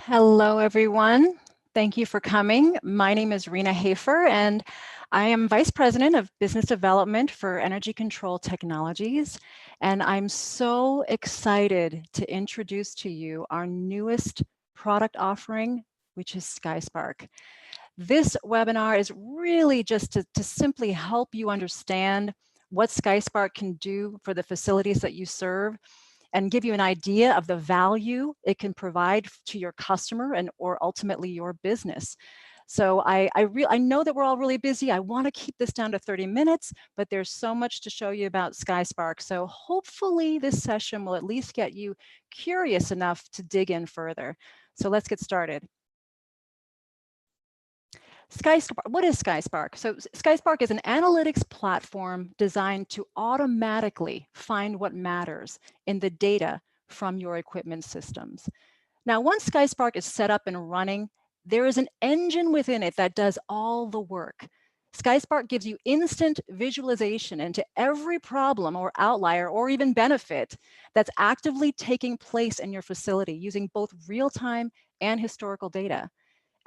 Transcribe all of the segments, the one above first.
Hello, everyone. Thank you for coming. My name is Rena Hafer, and I am Vice President of Business Development for Energy Control Technologies. And I'm so excited to introduce to you our newest product offering, which is SkySpark. This webinar is really just to simply help you understand what SkySpark can do for the facilities that you serve and give you an idea of the value it can provide to your customer and or ultimately your business. So I know that we're all really busy. I want to keep this down to 30 minutes, but there's so much to show you about SkySpark. So hopefully this session will at least get you curious enough to dig in further. So let's get started. SkySpark, what is SkySpark? So SkySpark is an analytics platform designed to automatically find what matters in the data from your equipment systems. Now, once SkySpark is set up and running, there is an engine within it that does all the work. SkySpark gives you instant visualization into every problem or outlier or even benefit that's actively taking place in your facility using both real-time and historical data.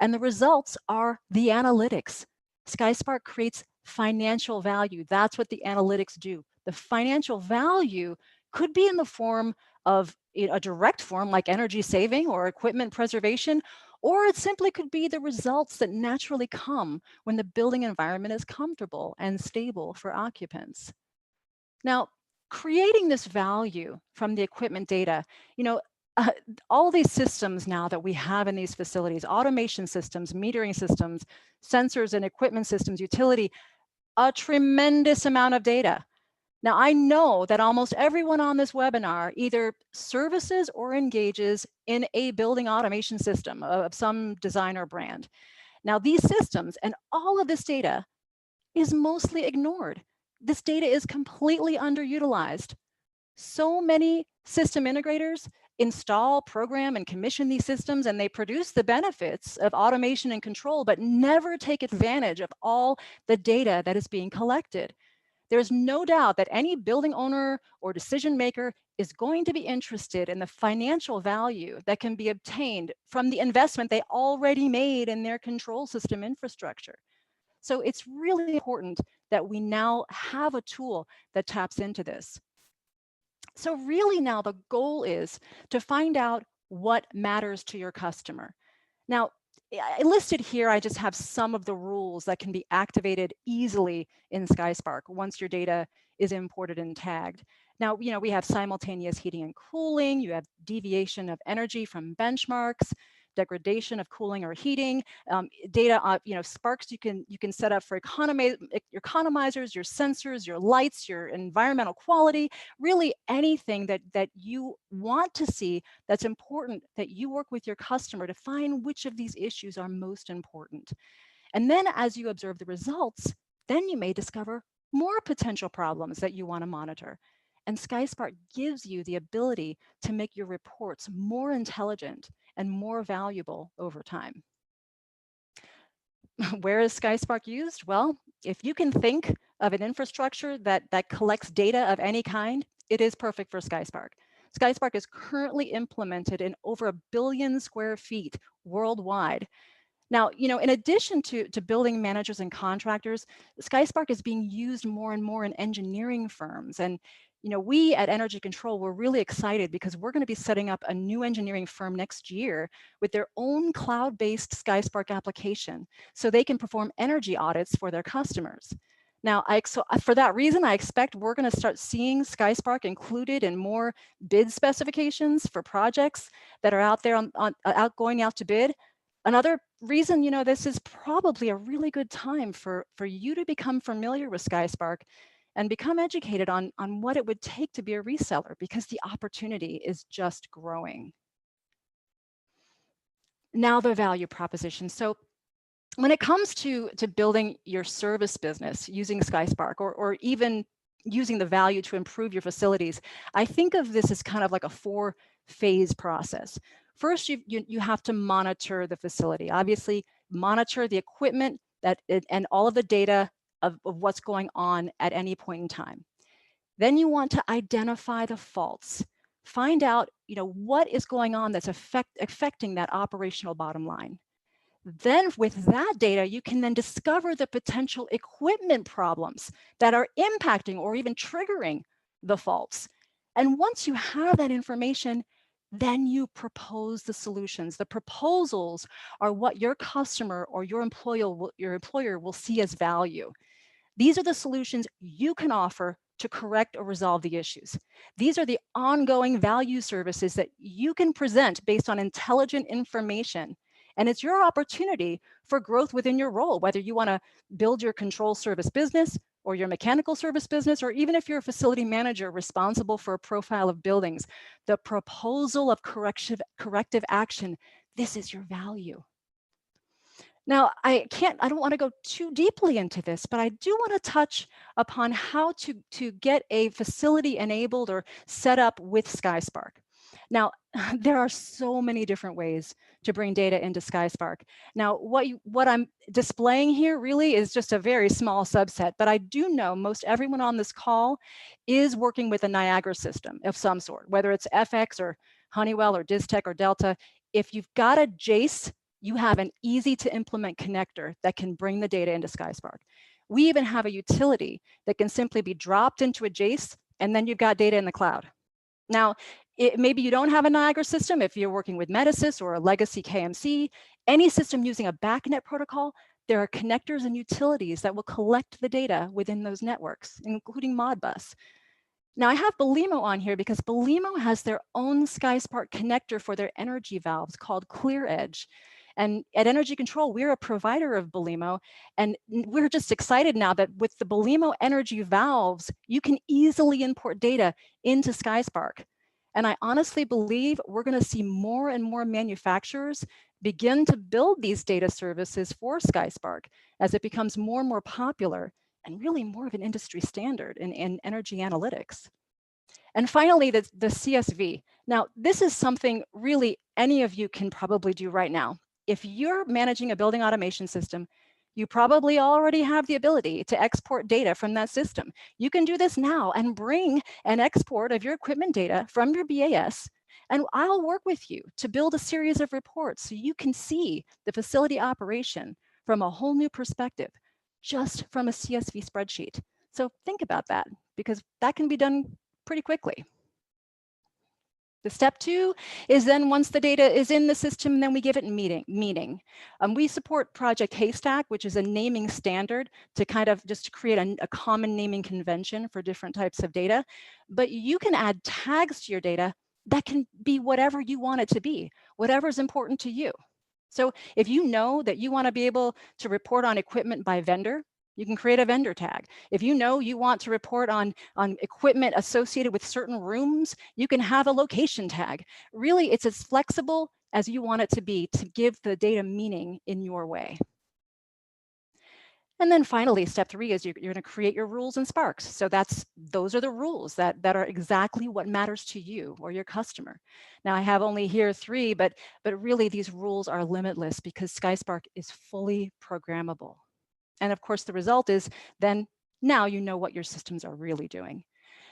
And the results are the analytics. SkySpark creates financial value. That's what the analytics do. The financial value could be in the form of a direct form like energy saving or equipment preservation, or it simply could be the results that naturally come when the building environment is comfortable and stable for occupants. Now, creating this value from the equipment data, uh, all these systems now that we have in these facilities, automation systems, metering systems, sensors and equipment systems, utility, a tremendous amount of data. Now, I know that almost everyone on this webinar either services or engages in a building automation system of some design or brand. Now, these systems and all of this data is mostly ignored. This data is completely underutilized. So many system integrators install, program, and commission these systems, and they produce the benefits of automation and control, but never take advantage of all the data that is being collected. There's no doubt that any building owner or decision maker is going to be interested in the financial value that can be obtained from the investment they already made in their control system infrastructure. So it's really important that we now have a tool that taps into this. So really now the goal is to find out what matters to your customer. Now, I listed here, I just have some of the rules that can be activated easily in SkySpark once your data is imported and tagged. Now, we have simultaneous heating and cooling, you have deviation of energy from benchmarks, degradation of cooling or heating, data, sparks you can set up for your economizers, your sensors, your lights, your environmental quality, really anything that you want to see that's important, that you work with your customer to find which of these issues are most important. And then as you observe the results, then you may discover more potential problems that you want to monitor. And SkySpark gives you the ability to make your reports more intelligent and more valuable over time. Where is SkySpark used? Well, if you can think of an infrastructure that collects data of any kind, it is perfect for SkySpark. SkySpark is currently implemented in over 1 billion square feet worldwide. Now, in addition to building managers and contractors, SkySpark is being used more and more in engineering firms. And we at Energy Control, we're really excited because we're going to be setting up a new engineering firm next year with their own cloud-based SkySpark application so they can perform energy audits for their customers. Now, for that reason, I expect we're going to start seeing SkySpark included in more bid specifications for projects that are out there going out to bid. Another reason, this is probably a really good time for you to become familiar with SkySpark and become educated on what it would take to be a reseller, because the opportunity is just growing. Now the value proposition. So when it comes to building your service business using SkySpark or even using the value to improve your facilities, I think of this as kind of like a 4-phase process. First, you have to monitor the facility. Obviously, monitor the equipment and all of the data of what's going on at any point in time. Then you want to identify the faults. find out, what is going on that's affecting that operational bottom line. Then with that data, you can then discover the potential equipment problems that are impacting or even triggering the faults. And once you have that information, then you propose the solutions. The proposals are what your customer or your employer will see as value. These are the solutions you can offer to correct or resolve the issues. These are the ongoing value services that you can present based on intelligent information. And it's your opportunity for growth within your role, whether you want to build your control service business or your mechanical service business, or even if you're a facility manager responsible for a profile of buildings. The proposal of corrective action, this is your value. Now, I don't want to go too deeply into this, but I do want to touch upon how to get a facility enabled or set up with SkySpark. Now, there are so many different ways to bring data into SkySpark. Now, what I'm displaying here really is just a very small subset, but I do know most everyone on this call is working with a Niagara system of some sort, whether it's FX or Honeywell or Distech or Delta. If you've got a JACE, you have an easy to implement connector that can bring the data into SkySpark. We even have a utility that can simply be dropped into a JACE, and then you've got data in the cloud. Now, maybe you don't have a Niagara system if you're working with Metasys or a legacy KMC. Any system using a BACnet protocol, there are connectors and utilities that will collect the data within those networks, including Modbus. Now I have Belimo on here because Belimo has their own SkySpark connector for their energy valves called ClearEdge. And at Energy Control, we're a provider of Belimo, and we're just excited now that with the Belimo energy valves, you can easily import data into SkySpark. And I honestly believe we're going to see more and more manufacturers begin to build these data services for SkySpark as it becomes more and more popular and really more of an industry standard in energy analytics. And finally, the CSV. Now, this is something really any of you can probably do right now. If you're managing a building automation system, you probably already have the ability to export data from that system. You can do this now and bring an export of your equipment data from your BAS, and I'll work with you to build a series of reports so you can see the facility operation from a whole new perspective, just from a CSV spreadsheet. So think about that, because that can be done pretty quickly. The step 2 is then once the data is in the system, then we give it meaning. We support Project Haystack, which is a naming standard to kind of just create a common naming convention for different types of data. But you can add tags to your data that can be whatever you want it to be, whatever is important to you. So if you know that you want to be able to report on equipment by vendor, you can create a vendor tag. If you know you want to report on equipment associated with certain rooms, you can have a location tag. Really, it's as flexible as you want it to be to give the data meaning in your way. And then finally, step 3 is you're going to create your rules in Sparks. So those are the rules that are exactly what matters to you or your customer. Now I have only here 3, but really these rules are limitless because SkySpark is fully programmable. And of course, the result is then now you know what your systems are really doing.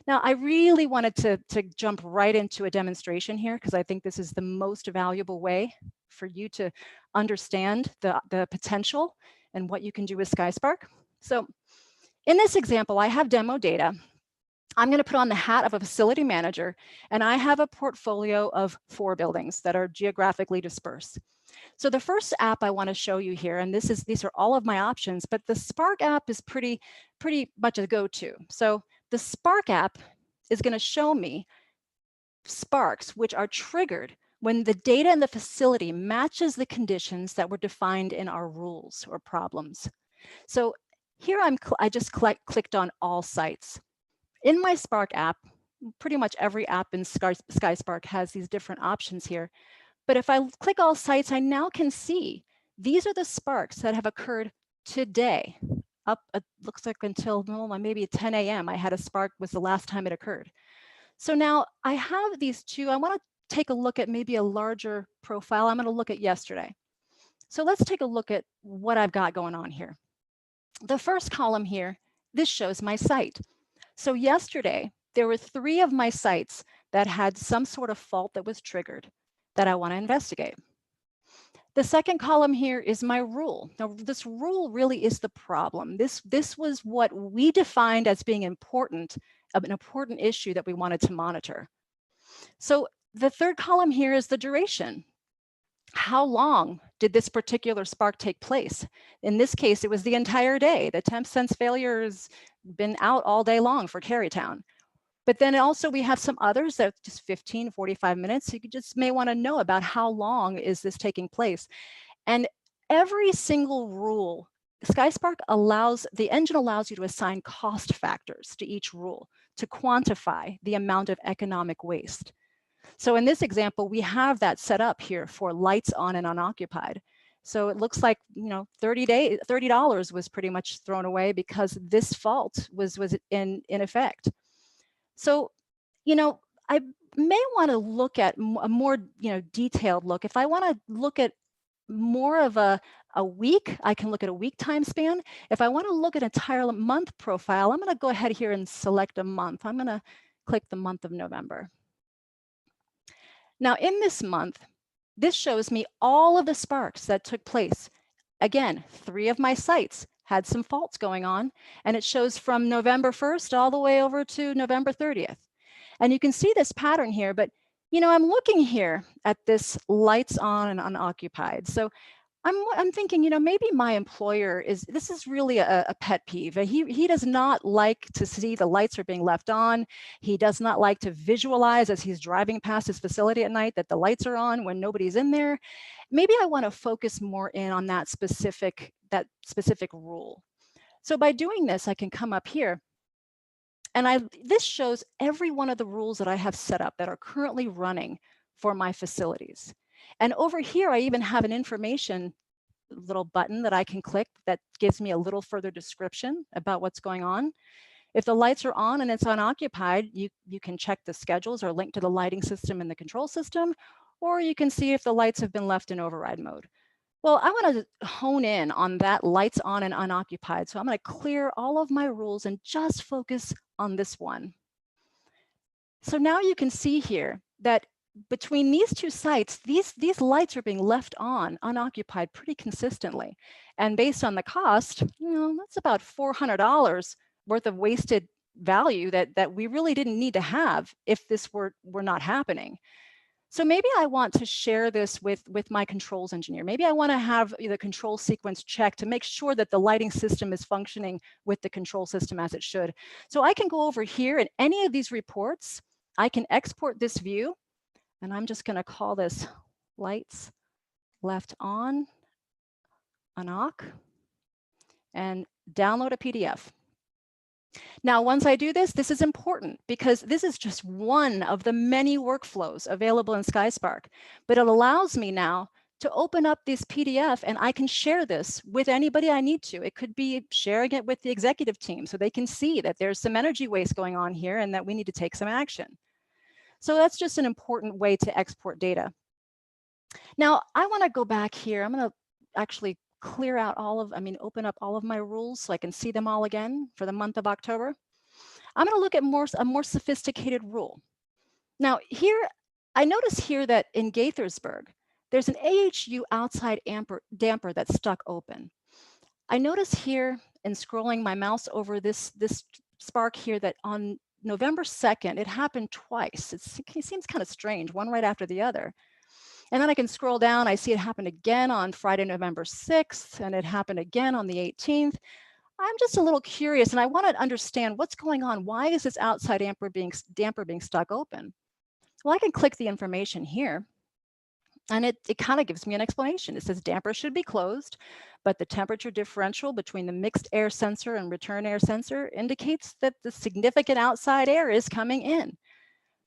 Now, I really wanted to jump right into a demonstration here because I think this is the most valuable way for you to understand the potential and what you can do with SkySpark. So in this example, I have demo data. I'm going to put on the hat of a facility manager, and I have a portfolio of 4 buildings that are geographically dispersed. So the first app I want to show you here, and these are all of my options, but the Spark app is pretty much a go-to. So the Spark app is going to show me sparks, which are triggered when the data in the facility matches the conditions that were defined in our rules or problems. So here I just clicked on all sites. In my Spark app, pretty much every app in SkySpark has these different options here. But if I click all sites, I now can see these are the sparks that have occurred today. It looks like until maybe 10 a.m. I had a spark was the last time it occurred. So now I have these 2. I want to take a look at maybe a larger profile. I'm going to look at yesterday. So let's take a look at what I've got going on here. The first column here, this shows my site. So yesterday, there were 3 of my sites that had some sort of fault that was triggered that I want to investigate. The second column here is my rule. Now, this rule really is the problem. This was what we defined as being important, an important issue that we wanted to monitor. So the third column here is the duration. How long did this particular spark take place? In this case, it was the entire day. The temp sense failure has been out all day long for Carytown. But then also we have some others that just 15, 45 minutes. So you just may want to know about how long is this taking place. And every single rule, SkySpark the engine allows you to assign cost factors to each rule to quantify the amount of economic waste. So in this example, we have that set up here for lights on and unoccupied. So it looks like, $30 was pretty much thrown away because this fault was in effect. So, I may want to look at a more, detailed look. If I want to look at more of a week, I can look at a week time span. If I want to look at an entire month profile, I'm going to go ahead here and select a month. I'm going to click the month of November. Now, in this month, this shows me all of the sparks that took place. Again, 3 of my sites had some faults going on, and it shows from November 1st all the way over to November 30th. And you can see this pattern here, but I'm looking here at this lights on and unoccupied. So I'm thinking, maybe my employer this is really a pet peeve. He does not like to see the lights are being left on. He does not like to visualize as he's driving past his facility at night that the lights are on when nobody's in there. Maybe I want to focus more in on that specific rule. So by doing this, I can come up here and this shows every one of the rules that I have set up that are currently running for my facilities. And over here, I even have an information little button that I can click that gives me a little further description about what's going on. If the lights are on and it's unoccupied, you can check the schedules or link to the lighting system in the control system, or you can see if the lights have been left in override mode. Well, I want to hone in on that lights on and unoccupied. So I'm going to clear all of my rules and just focus on this one. So now you can see here that between these two sites, these lights are being left on unoccupied pretty consistently. And based on the cost, that's about $400 worth of wasted value that we really didn't need to have if this were not happening. So maybe I want to share this with my controls engineer. Maybe I want to have the control sequence checked to make sure that the lighting system is functioning with the control system as it should. So I can go over here in any of these reports. I can export this view, and I'm just going to call this lights left on, unlock, and download a PDF. Now, once I do this, this is important because this is just one of the many workflows available in SkySpark, but it allows me now to open up this PDF and I can share this with anybody I need to. It could be sharing it with the executive team so they can see that there's some energy waste going on here and that we need to take some action. So that's just an important way to export data. Now, I want to go back here. I'm going to actually clear out open up all of my rules so I can see them all again for the month of October. I'm going to look at a more sophisticated rule. Now here, I notice here that in Gaithersburg, there's an AHU outside damper that's stuck open. I notice here in scrolling my mouse over this spark here that on November 2nd, it happened twice. It seems kind of strange, one right after the other. And then I can scroll down, I see it happened again on Friday, November 6th, and it happened again on the 18th. I'm just a little curious and I want to understand what's going on. Why is this outside damper being stuck open? Well, I can click the information here and it kind of gives me an explanation. It says damper should be closed, but the temperature differential between the mixed air sensor and return air sensor indicates that the significant outside air is coming in.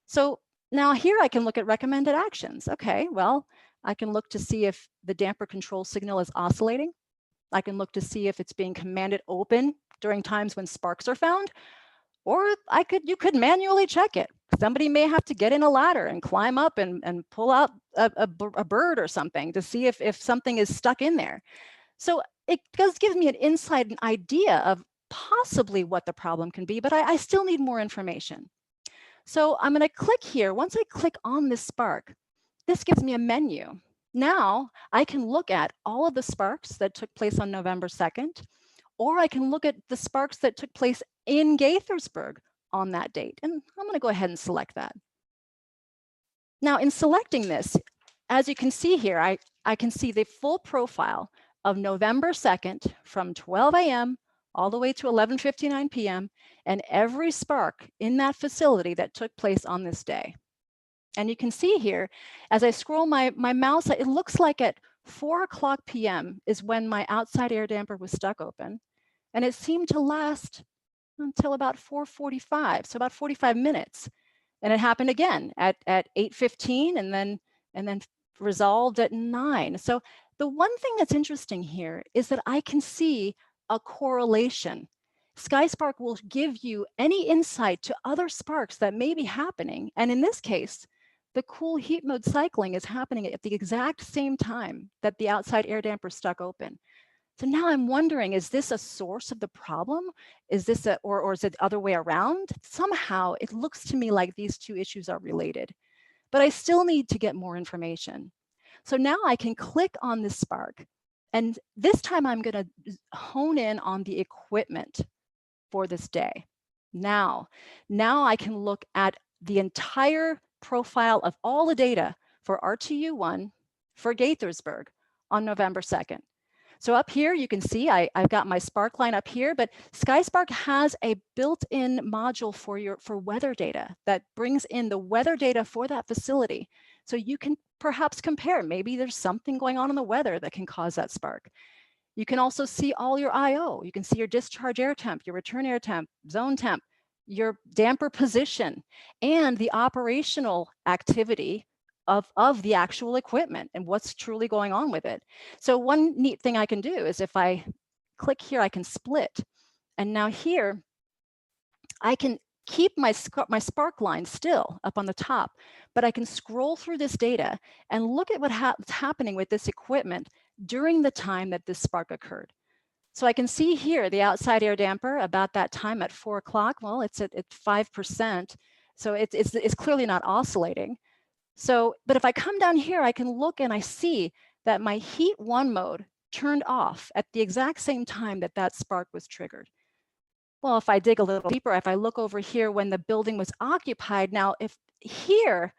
So now here I can look at recommended actions. Okay, well, I can look to see if the damper control signal is oscillating. I can look to see if it's being commanded open during times when sparks are found, or you could manually check it. Somebody may have to get in a ladder and climb up and pull out a bird or something to see if something is stuck in there. So it does give me an insight, an idea of possibly what the problem can be, but I still need more information. So I'm going to click here. Once I click on this spark, this gives me a menu. Now I can look at all of the sparks that took place on November 2nd, or I can look at the sparks that took place in Gaithersburg on that date. And I'm going to go ahead and select that. Now in selecting this, as you can see here, I can see the full profile of November 2nd from 12 a.m. all the way to 11:59 p.m. and every spark in that facility that took place on this day. And you can see here, as I scroll my mouse, it looks like at 4 o'clock p.m. is when my outside air damper was stuck open. And it seemed to last until about 4:45, so about 45 minutes. And it happened again at 8:15 and then resolved at 9. So the one thing that's interesting here is that I can see a correlation. SkySpark will give you any insight to other sparks that may be happening. And in this case, the cool heat mode cycling is happening at the exact same time that the outside air damper stuck open. So now I'm wondering, is this a source of the problem? Is this or is it the other way around? Somehow it looks to me like these two issues are related, but I still need to get more information. So now I can click on this spark, and this time I'm going to hone in on the equipment for this day. Now I can look at the entire profile of all the data for RTU1 for Gaithersburg on November 2nd. So up here, you can see I've got my spark line up here, but SkySpark has a built-in module for weather data that brings in the weather data for that facility. So you can perhaps compare, maybe there's something going on in the weather that can cause that spark. You can also see all your IO. You can see your discharge air temp, your return air temp, zone temp, your damper position, and the operational activity of the actual equipment and what's truly going on with it. So one neat thing I can do is if I click here, I can split. And now here, I can keep my spark line still up on the top, but I can scroll through this data and look at what's happening with this equipment during the time that this spark occurred. So I can see here the outside air damper about that time at 4 o'clock. Well, it's at 5%. So it's clearly not oscillating. So, but if I come down here, I can look and I see that my heat 1 mode turned off at the exact same time that that spark was triggered. Well, if I dig a little deeper, if I look over here when the building was occupied, now if here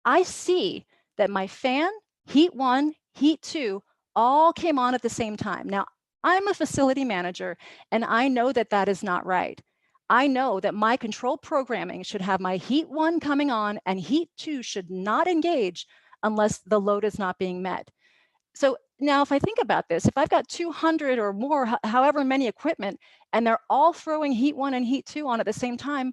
I see that my fan, heat 1, heat 2, all came on at the same time. Now, I'm a facility manager and I know that that is not right. I know that my control programming should have my heat 1 coming on and heat 2 should not engage unless the load is not being met. So now if I think about this, if I've got 200 or more, however many equipment, and they're all throwing heat 1 and heat 2 on at the same time,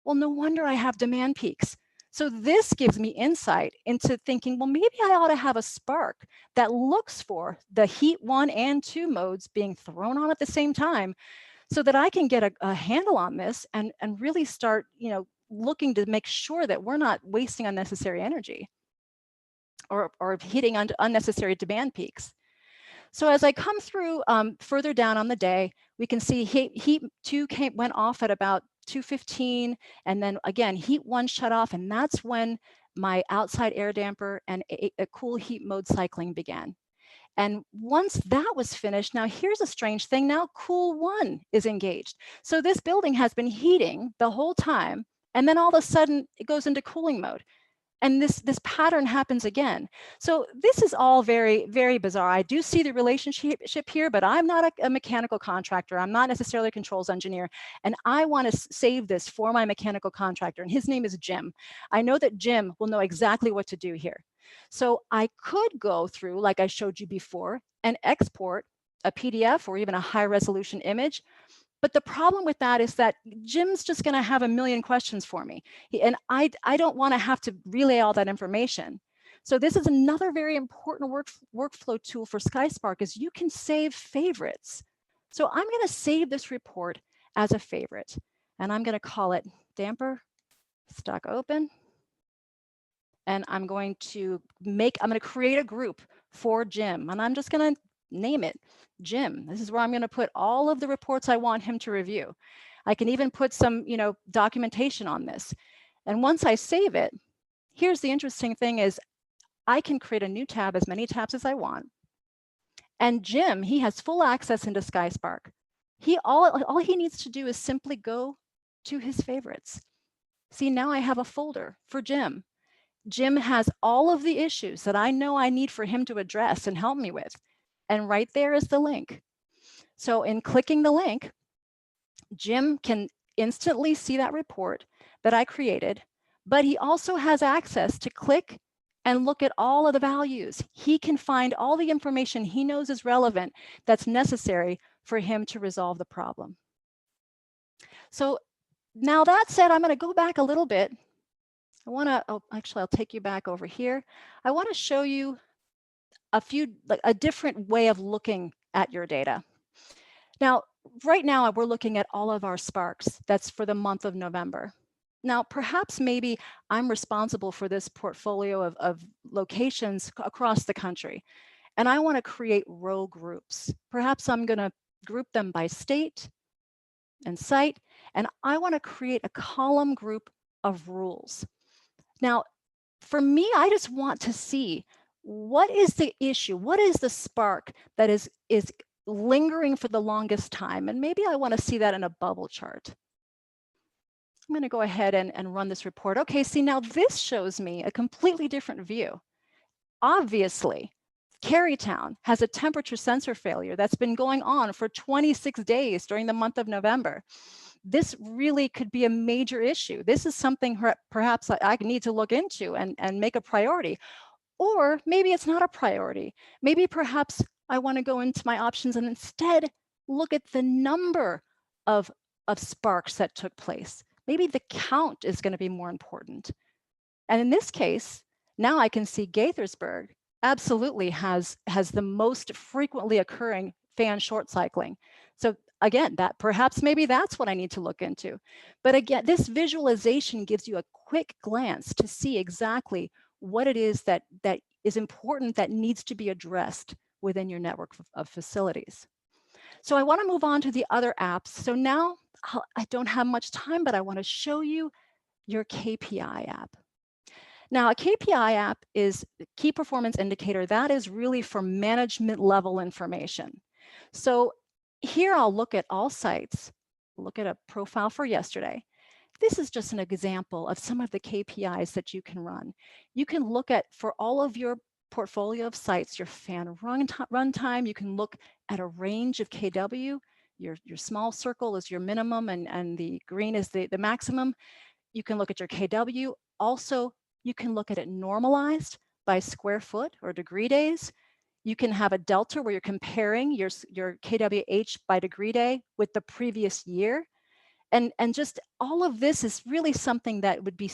well, no wonder I have demand peaks. So this gives me insight into thinking, well, maybe I ought to have a spark that looks for the heat 1 and 2 modes being thrown on at the same time, so that I can get a handle on this and really start, looking to make sure that we're not wasting unnecessary energy or hitting unnecessary demand peaks. So as I come through further down on the day, we can see heat 2 went off at about 2:15, and then again, heat 1 shut off, and that's when my outside air damper and a cool heat mode cycling began. And once that was finished, now here's a strange thing. Now cool 1 is engaged. So this building has been heating the whole time, and then all of a sudden it goes into cooling mode. And this pattern happens again. So this is all very, very bizarre. I do see the relationship here, but I'm not a mechanical contractor. I'm not necessarily a controls engineer. And I want to save this for my mechanical contractor. And his name is Jim. I know that Jim will know exactly what to do here. So I could go through, like I showed you before, and export a PDF or even a high resolution image. But the problem with that is that Jim's just going to have a million questions for me. And I don't want to have to relay all that information. So this is another very important workflow tool for SkySpark is you can save favorites. So I'm going to save this report as a favorite. And I'm going to call it damper stuck open. And I'm going to create a group for Jim. And I'm just going to name it Jim. This is where I'm going to put all of the reports I want him to review. I can even put some, documentation on this. And once I save it, here's the interesting thing is I can create a new tab, as many tabs as I want. And Jim, he has full access into SkySpark. All he needs to do is simply go to his favorites. See, now I have a folder for Jim. Jim has all of the issues that I know I need for him to address and help me with. And right there is the link. So in clicking the link, Jim can instantly see that report that I created, but he also has access to click and look at all of the values. He can find all the information he knows is relevant that's necessary for him to resolve the problem. So now that said, I'm going to go back a little bit. Actually, I'll take you back over here. I want to show you a different way of looking at your data. Now, right now, we're looking at all of our Sparks. That's for the month of November. Now, perhaps maybe I'm responsible for this portfolio of locations across the country, and I want to create row groups. Perhaps I'm going to group them by state and site, and I want to create a column group of rules. Now, for me, I just want to see what is the issue, what is the spark that is lingering for the longest time, and maybe I want to see that in a bubble chart. I'm going to go ahead and run this report. Okay, see, now this shows me a completely different view. Obviously, Carytown has a temperature sensor failure that's been going on for 26 days during the month of November. This really could be a major issue. This is something perhaps I need to look into and make a priority. Or maybe it's not a priority. Maybe perhaps I want to go into my options and instead look at the number of sparks that took place. Maybe the count is going to be more important. And in this case, now I can see Gaithersburg absolutely has the most frequently occurring fan short cycling. So again, that perhaps maybe that's what I need to look into. But again, this visualization gives you a quick glance to see exactly what it is that is important that needs to be addressed within your network of facilities. So I want to move on to the other apps. So now I don't have much time, but I want to show you your KPI app. Now, a KPI app is a key performance indicator. That is really for management level information. So here I'll look at all sites, look at a profile for yesterday. This is just an example of some of the KPIs that you can run. You can look at, for all of your portfolio of sites, your fan run time. You can look at a range of KW. Your small circle is your minimum and the green is the maximum. You can look at your KW. Also, you can look at it normalized by square foot or degree days. You can have a delta where you're comparing your KWH by degree day with the previous year. And just all of this is really something that would be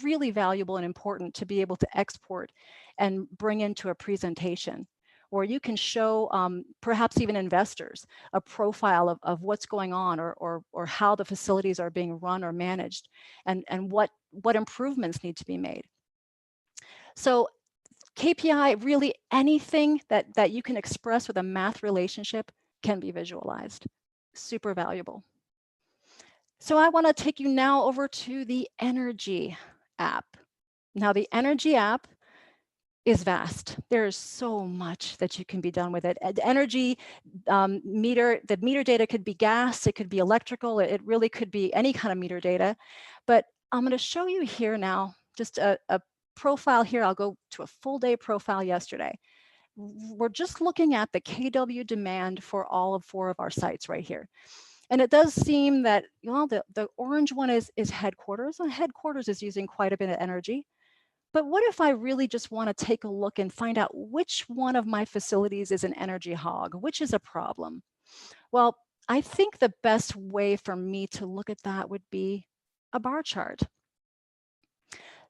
really valuable and important to be able to export and bring into a presentation, or you can show perhaps even investors a profile of what's going on or how the facilities are being run or managed and what improvements need to be made. So KPI, really anything that you can express with a math relationship can be visualized. Super valuable. So I want to take you now over to the Energy app. Now the Energy app is vast. There is so much that you can be done with it. Energy meter, the meter data could be gas, it could be electrical, it really could be any kind of meter data. But I'm going to show you here now just a profile here. I'll go to a full day profile yesterday. We're just looking at the KW demand for all 4 of our sites right here. And it does seem that, well, the orange one is headquarters, and headquarters is using quite a bit of energy. But what if I really just want to take a look and find out which one of my facilities is an energy hog, which is a problem? Well, I think the best way for me to look at that would be a bar chart.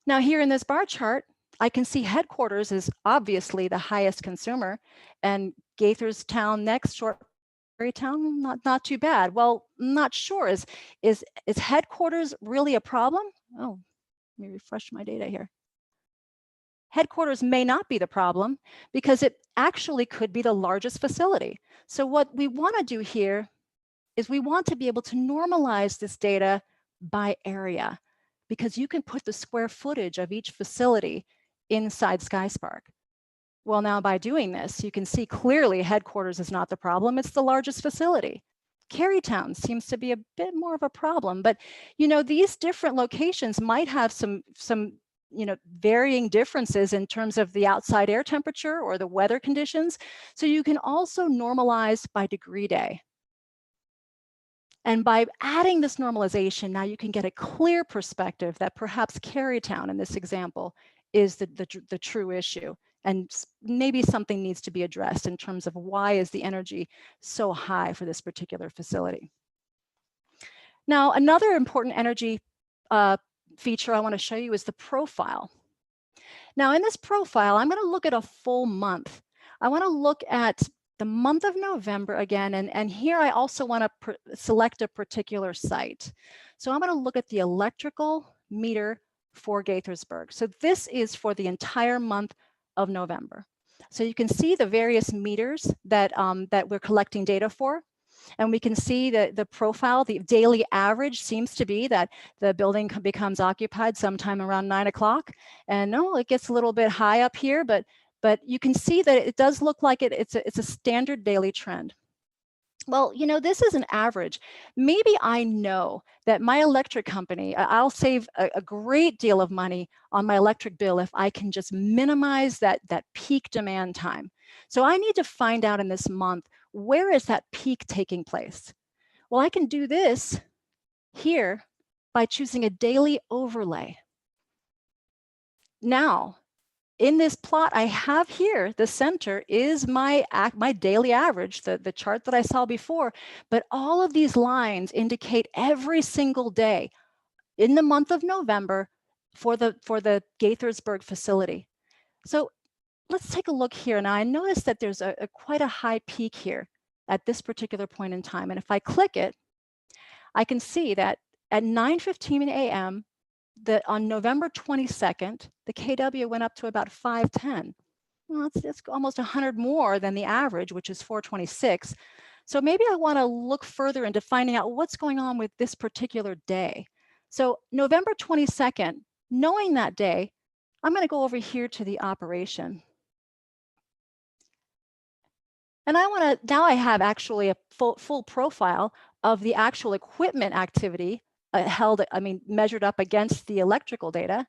Now here in this bar chart, I can see headquarters is obviously the highest consumer, and Gaithersburg next, Carytown, not too bad. Well, not sure. Is headquarters really a problem? Oh, let me refresh my data here. Headquarters may not be the problem because it actually could be the largest facility. So what we want to do here is we want to be able to normalize this data by area, because you can put the square footage of each facility inside SkySpark. Well, now by doing this, you can see clearly headquarters is not the problem, it's the largest facility. Carytown seems to be a bit more of a problem, but these different locations might have some varying differences in terms of the outside air temperature or the weather conditions. So you can also normalize by degree day. And by adding this normalization, now you can get a clear perspective that perhaps Carytown in this example is the true issue. And maybe something needs to be addressed in terms of why is the energy so high for this particular facility. Now, another important energy feature I want to show you is the profile. Now, in this profile, I'm going to look at a full month. I want to look at the month of November again, and here I also want to select a particular site. So I'm going to look at the electrical meter for Gaithersburg. So this is for the entire month of November. So you can see the various meters that we're collecting data for. And we can see that the profile, the daily average seems to be that the building becomes occupied sometime around 9 o'clock. And no, it gets a little bit high up here, but you can see that it does look like it's a standard daily trend. Well, this is an average. Maybe I know that my electric company, I'll save a great deal of money on my electric bill if I can just minimize that peak demand time. So I need to find out in this month, where is that peak taking place? Well, I can do this here by choosing a daily overlay. Now, in this plot I have here, the center is my daily average, the chart that I saw before, but all of these lines indicate every single day in the month of November for the Gaithersburg facility. So let's take a look here. Now I notice that there's quite a high peak here at this particular point in time. And if I click it, I can see that at 9:15 a.m., on November 22nd, the KW went up to about 510. Well, it's almost 100 more than the average, which is 426. So maybe I want to look further into finding out what's going on with this particular day. So November 22nd, knowing that day, I'm going to go over here to the operation. And now I have actually a full profile of the actual equipment activity measured up against the electrical data.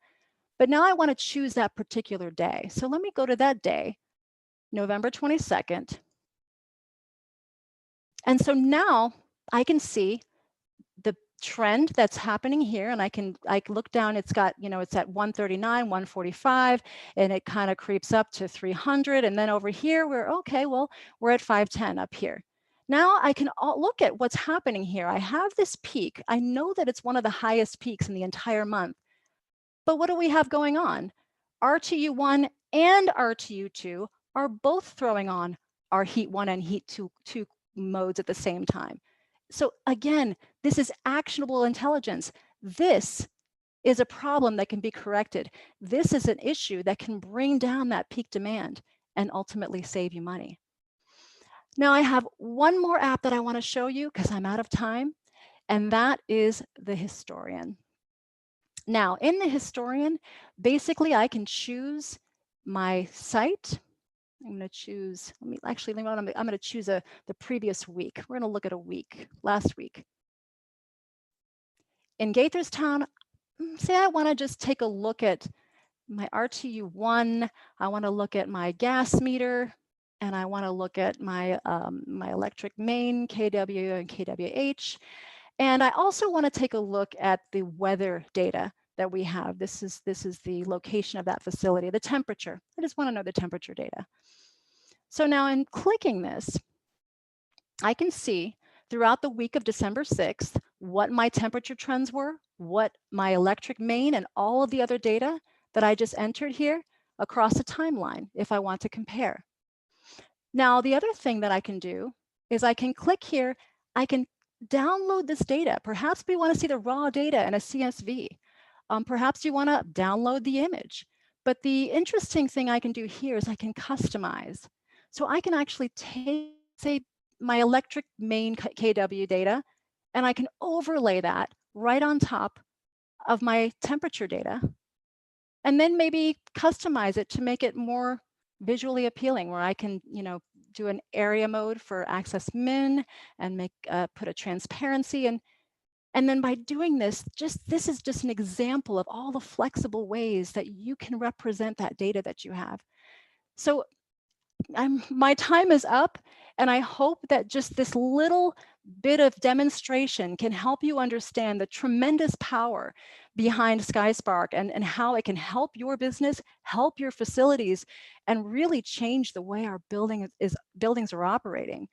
But now I want to choose that particular day. So let me go to that day, November 22nd. And so now I can see the trend that's happening here, and I look down, it's got, it's at 139, 145, and it kind of creeps up to 300. And then over here, we're at 510 up here. Now I can look at what's happening here. I have this peak. I know that it's one of the highest peaks in the entire month. But what do we have going on? RTU1 and RTU2 are both throwing on our heat 1 and heat 2 modes at the same time. So again, this is actionable intelligence. This is a problem that can be corrected. This is an issue that can bring down that peak demand and ultimately save you money. Now I have one more app that I want to show you because I'm out of time, and that is the Historian. Now in the Historian, basically I can choose my site. I'm going to choose, I'm going to choose the previous week. We're going to look at a week, last week. In Gaithersburg, say I want to just take a look at my RTU1, I want to look at my gas meter, and I want to look at my, my electric main, KW and KWH. And I also want to take a look at the weather data that we have. This is the location of that facility, the temperature. I just want to know the temperature data. So now in clicking this, I can see throughout the week of December 6th, what my temperature trends were, what my electric main and all of the other data that I just entered here across a timeline if I want to compare. Now, the other thing that I can do is I can click here, I can download this data. Perhaps we want to see the raw data in a CSV. Perhaps you want to download the image. But the interesting thing I can do here is I can customize. So I can actually take, say, my electric main KW data, and I can overlay that right on top of my temperature data, and then maybe customize it to make it more visually appealing, where I can, do an area mode for access min and put a transparency. And then by doing this, this is just an example of all the flexible ways that you can represent that data that you have. So my time is up, and I hope that just this little bit of demonstration can help you understand the tremendous power behind SkySpark and how it can help your business, help your facilities, and really change the way our buildings are operating.